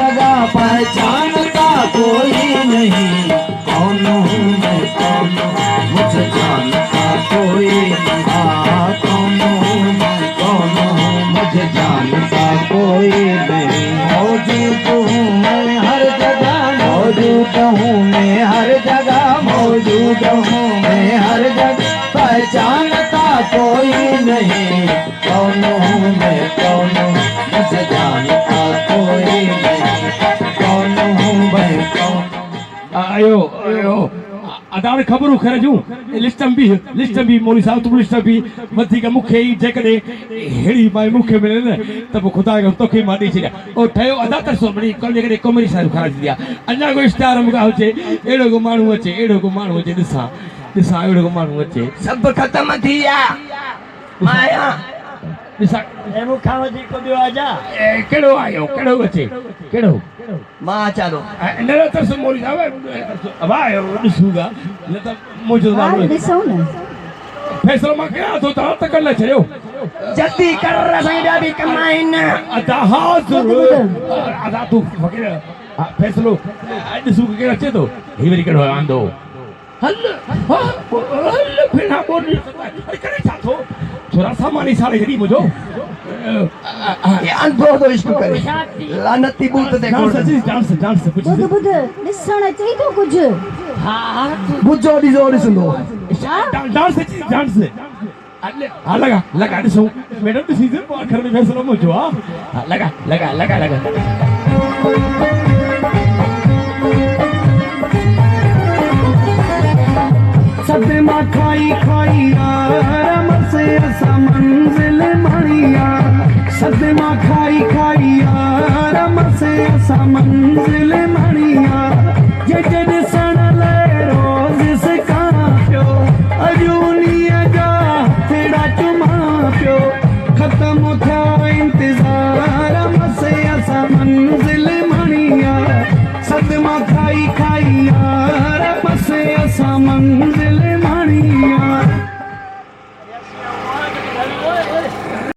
जगह पहचानता कोई नहीं, कौन हूँ मैं कौन हूँ मुझे जानता कोई नहीं, कौन हूँ मैं कौन हूँ मुझे जानता कोई नहीं। मौजूद हूँ मैं हर जगह, मौजूद हूँ मैं हर जगह, मौजूद हूँ मैं हर जगह, पहचानता कोई नहीं, कौन हूँ मैं कौन हूँ मुझे जानता कोई नहीं, कौन हूँ मैं कौन। आयो आयो अदार खबरू करे जूं लिस्टम भी मोली साहब तुम लिस्टम भी मथी का मुखे ही जेकने हेड़ी माई मुखे मिले न तब खुदा के तोखे मानी छया ओ ठयो अदा तर सोमणी कोन जेकने कॉमेडी साहब खा दिया अन्ना को स्टार मुका होचे एड़ो को मानू अचे एड़ो को मानू अचे दिसा दिसा एड़ो को मानू अचे सब खत्म थिया माया दिसा ए मुखा वधी को बियो आजा केड़ो आयो केड़ो अचे केड़ो मां चालो न तर सो मोली साहब अब आयो दिसूगा न त मुझे मालूम ॾिसो न फैसलो मां कया तो त कर ले छयो जल्दी कर रसाई भी कमाइन अदा हाज़ुर अदा तू फकीर फैसलो दिसू के अचे तो ही वरी कड़ो आंदो हल हल फिना बोल करे छा थो छोरा सामानी साले हेड़ी मुजो ये अंधो तो इश्क करे लानती बूत देखो डांस कुछ ॿुध ॿुध ॾिसण अचे थो कुझु हां बुजो ॾिसो ॾिसंदो डांस अले हां लगा ॾिसो मैडम द सीजन पर आखिर में फैसलो मुजो हां लगा सदमा खाई यार मसे असा मंजिल मणिया, सदमा खाई यार मसे असा मंजिल मणिया।